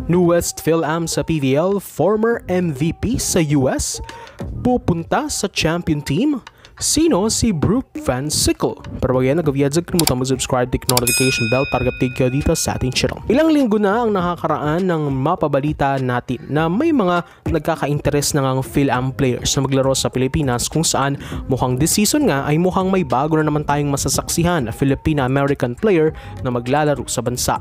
Newest PhilAm sa PVL, former MVP sa US, pupunta sa champion team. Sino si Brook Van Sickle? Pero wag yan, nag-viad kalimutan mag-subscribe, click notification bell para update kayo dito sa ating channel. Ilang linggo na ang nakakaraan ng mapabalita natin na may mga nagkaka-interest na ngang PhilAm players na maglaro sa Pilipinas, kung saan mukhang this season nga ay mukhang may bago na naman tayong masasaksihan na Filipino-American player na maglalaro sa bansa.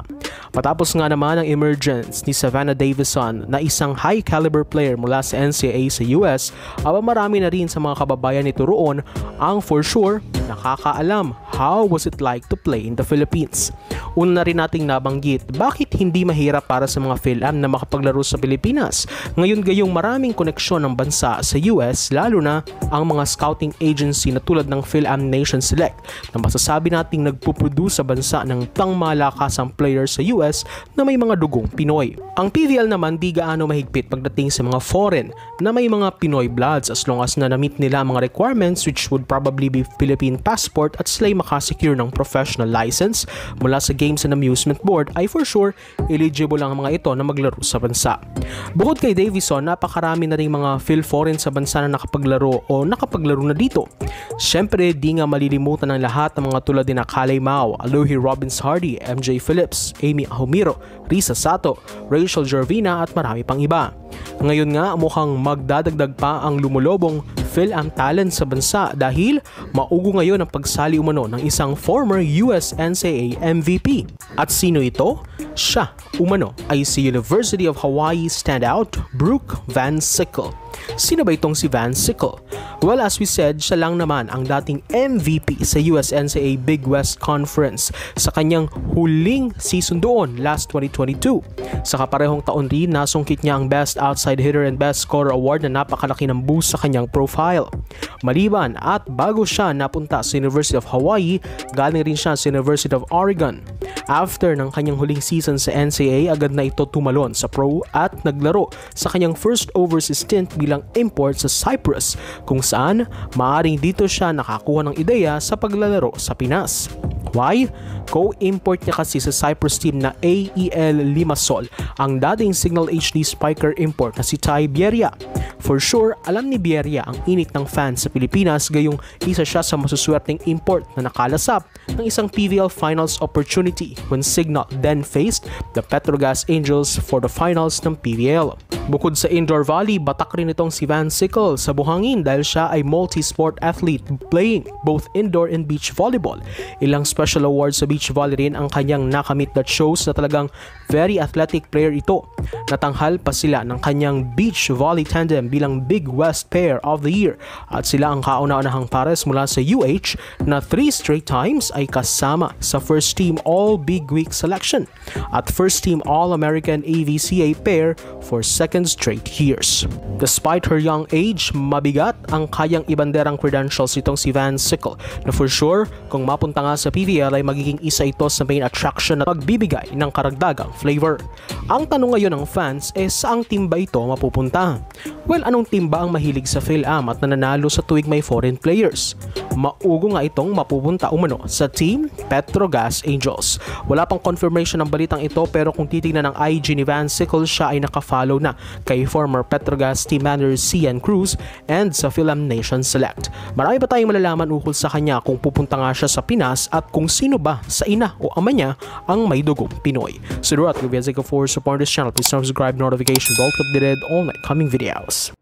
Matapos nga naman ang emergence ni Savannah Davison na isang high caliber player mula sa NCAA sa US, marami na rin sa mga kababayan nito roon ang for sure nakakaalam how was it like to play in the Philippines. Una na rin nating nabanggit bakit hindi mahirap para sa mga PhilAm na makapaglaro sa Pilipinas. Ngayon gayong maraming koneksyon ng bansa sa US, lalo na ang mga scouting agency na tulad ng PhilAm Nation Select na masasabi nating nagpuproduce sa bansa ng pangmalakasang players sa US na may mga dugong Pinoy. Ang PVL naman di gaano mahigpit pagdating sa mga foreign na may mga Pinoy bloods as long as na na-meet nila mga requirements, which would probably be Philippine passport, at sila'y makasecure ng professional license mula sa Games and Amusement Board, ay for sure eligible lang ang mga ito na maglaro sa bansa. Bukod kay Davison, napakarami na rin mga Phil-foreign sa bansa na nakapaglaro o nakapaglaro na dito. Siyempre, di nga malilimutan ng lahat ng mga tulad din na Kalay Mao, Alohi Robbins Hardy, MJ Phillips, Amy Ahumiro, Risa Sato, Rachel Gervina at marami pang iba. Ngayon nga, mukhang magdadagdag pa ang lumulobong PhilAm talent sa bansa dahil maugo ngayon ang pagsali umano ng isang former US NCAA MVP. At sino ito? Siya umano ay si University of Hawaii standout Brook Van Sickle. Sino ba itong si Van Sickle? Well, as we said, siya lang naman ang dating MVP sa US NCAA Big West Conference sa kanyang huling season doon last 2022. Sa kaparehong taon rin, nasungkit niya ang Best Outside Hitter and Best Scorer Award na napakalaki ng boost sa kanyang profile. Maliban at bago siya napunta sa University of Hawaii, galing rin siya sa University of Oregon. After ng kanyang huling season sa NCAA, agad na ito tumalon sa pro at naglaro sa kanyang first overseas stint bilang import sa Cyprus, kung saan maaring dito siya nakakuha ng ideya sa paglalaro sa Pinas. Why? Co-import niya kasi sa Cyprus team na AEL Limassol ang dating Signal HD Spiker import na si Ty Bieria. For sure, alam ni Bieria ang init ng fans sa Pilipinas, gayong isa siya sa masuswerteng import na nakalasap ng isang PVL Finals opportunity when Signal then faced the Petrogas Angels for the finals ng PVL. Bukod sa indoor volley, batak rin itong si Van Sickle sa buhangin dahil siya ay multi-sport athlete playing both indoor and beach volleyball. Ilang special awards sa beach volley rin ang kanyang nakamit that shows na talagang very athletic player ito. Natanghal pa sila ng kanyang beach volley tandem bilang Big West Pair of the Year at sila ang kauna-unahang pares mula sa UH na 3 straight times ay kasama sa First Team All Big Week selection at First Team All-American AVCA pair for second straight years. Despite her young age, mabigat ang kayang ibanderang credentials itong si Van Sickle na for sure kung mapunta nga sa PVL ay magiging isa ito sa main attraction na magbibigay ng karagdagang flavor. Ang tanong ngayon ng fans saang team ba ito mapupunta? Well, anong team ba ang mahilig sa PhilAm at nananalo sa tuwing may foreign players? Maugo nga itong mapupunta umano sa team Petrogas Angels. Wala pang confirmation ng balitang ito, pero kung titignan ng IG ni Van Sickle, siya ay nakafollow na kay former Petrogas team manager Cian Cruz and sa PhilAm Nation Select. Marami pa tayong malalaman ukol sa kanya kung pupunta nga siya sa Pinas at kung sino ba sa ina o ama niya ang may dugong Pinoy. So, for support this channel, please subscribe, notification bell to updated all my coming videos.